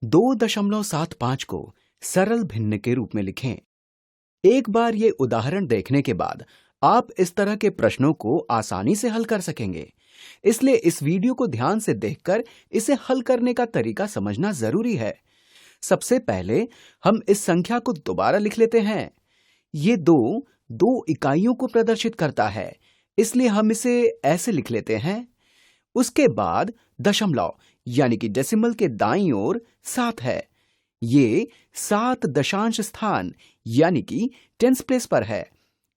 2.75 को सरल भिन्न के रूप में लिखें। एक बार ये उदाहरण देखने के बाद आप इस तरह के प्रश्नों को आसानी से हल कर सकेंगे। इसलिए इस वीडियो को ध्यान से देखकर इसे हल करने का तरीका समझना जरूरी है। सबसे पहले हम इस संख्या को दोबारा लिख लेते हैं। ये दो इकाइयों को प्रदर्शित करता है, इसलिए हम इसे ऐसे लिख लेते हैं। उसके बाद दशमलव यानी कि डेसिमल के दाईं ओर 7 है। ये 7 दशांश स्थान यानी कि टेंस प्लेस पर है,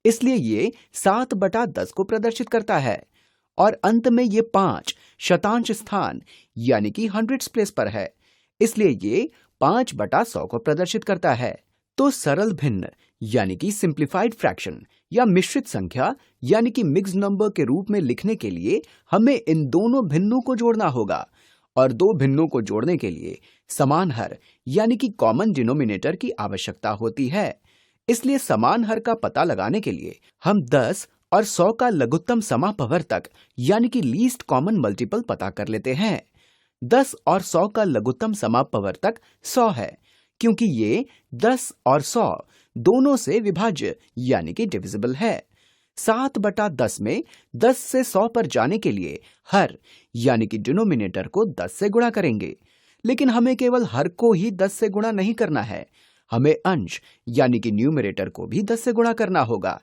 इसलिए ये 7/10 को प्रदर्शित करता है। और अंत में ये 5 शतांश स्थान यानी कि हंड्रेड्स प्लेस पर है, इसलिए ये 5/100 को प्रदर्शित करता है। तो सरल भिन्न यानी कि सिंप्लीफाइड फ्रैक्शन या मिश्रित संख्या यानी कि मिक्स्ड नंबर के रूप में लिखने के लिए हमें इन दोनों भिन्नों को जोड़ना होगा। और दो भिन्नों को जोड़ने के लिए समान हर यानी कि कॉमन डिनोमिनेटर की आवश्यकता होती है। इसलिए समान हर का पता लगाने के लिए हम 10 और 100 का लघुत्तम समापवर्तक यानी कि लीस्ट कॉमन मल्टीपल पता कर लेते हैं। 10 और 100 का लघुत्तम समापवर्तक 100 है, क्योंकि ये 10 और 100 दोनों से विभाज्य यानी कि डिविजिबल है। 7/10 में 10 से 100 पर जाने के लिए हर यानी कि डिनोमिनेटर को 10 से गुणा करेंगे, लेकिन हमें केवल हर को ही 10 से गुणा नहीं करना है, हमें अंश यानी कि न्यूमरेटर को भी 10 से गुणा करना होगा।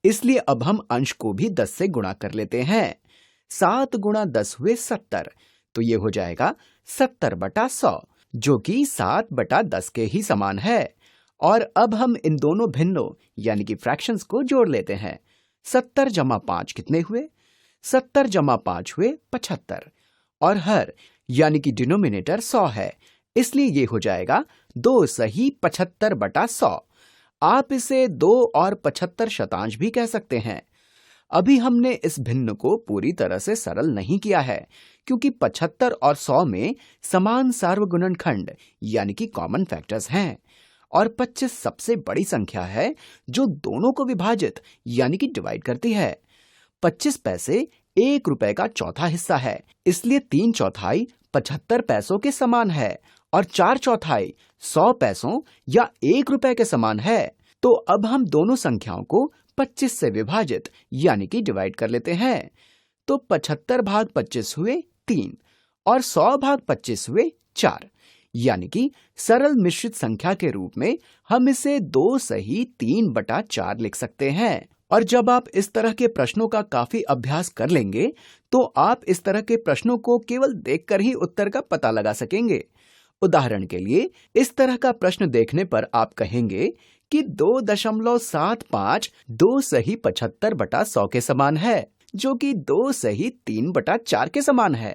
इसलिए अब हम अंश को भी 10 से गुणा कर लेते हैं। 7 गुणा 10 हुए 70, तो ये हो जाएगा 70/100, जो कि 7/10 के ही समान है। और अब हम इन दोनों भिन्नों यानी कि फ्रैक्शंस को जोड़ लेते हैं। 70 जमा 5 कितने हुए? 70 जमा 5 हुए 75। और हर यानी कि डिनोमिनेटर 100 है, इसलिए ये हो जाएगा 2 सही 75/100। आप इसे 2 और 75 शतांश भी कह सकते हैं। अभी हमने इस भिन्न को पूरी तरह से सरल नहीं किया है, क्योंकि 75 और 100 में समान सार्वगुणनखंड यानी कि कॉमन फैक्टर्स हैं। और 25 सबसे बड़ी संख्या है जो दोनों को विभाजित यानी कि डिवाइड करती है। 25 पैसे 1 रुपए का चौथा हिस्सा है, इसलिए 3/4 75 पैसों के समान है और 4/4 100 पैसों या 1 रुपए के समान है। तो अब हम दोनों संख्याओं को 25 से विभाजित यानी कि डिवाइड कर लेते हैं। तो 75 भाग 25 हुए 3 और 100 भाग 25 हुए 4, यानी कि सरल मिश्रित संख्या के रूप में हम इसे 2 सही 3/4 लिख सकते हैं। और जब आप इस तरह के प्रश्नों का काफी अभ्यास कर लेंगे, तो आप इस तरह के प्रश्नों को केवल देखकर ही उत्तर का पता लगा सकेंगे। उदाहरण के लिए, इस तरह का प्रश्न देखने पर आप कहेंगे कि 2.75 2 सही 75/100 के समान है, जो कि 2 सही 3/4 के समान है।